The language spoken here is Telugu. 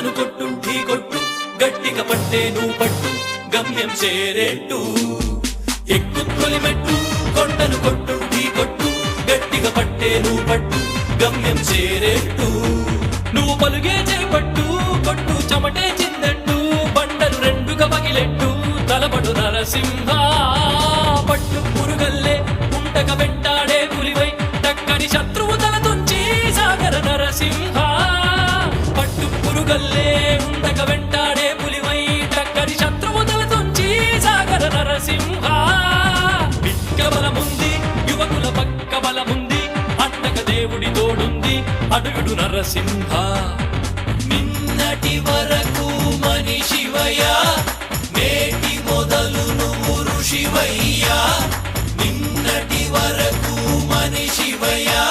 కొండను కొట్టు ఢీ కొట్టు గట్టిగా పట్టే నువ్వు పట్టు గమ్యం చేరేట్టు ఎక్కు తొలిమెట్టు కొండను కొట్టు ఢీ కొట్టు గట్టిగా పట్టే నువ్వు పట్టు గమ్యం చేరేట్టు నువ్వు పలుగే చేపట్టు కొట్టు చెమటే చిందట్టు బండలు రెండుగా పగిలెట్టు తలపడు నరసింహ పట్టు పురుగల్లే ఉంటక వెంటాడే పులివై టక్కని శత్రువు తల తుంచి సాగర నరసింహ పట్టు పురుగల్లే ఉంటక వెంటాడే పులివై టక్కని శత్రువు తల తుంచి సాగర నరసింహ పిక్క బలముంది యువకుల పక్క బలముంది అండక దేవుడి తోడుంది అడుగుడు నరసింహ నిన్నటి వరకు మనిషివయ్యా నేటి మొదలు నువ్వు ఋషివయ్యా నిన్నటి వరకు మనిషివయ్యా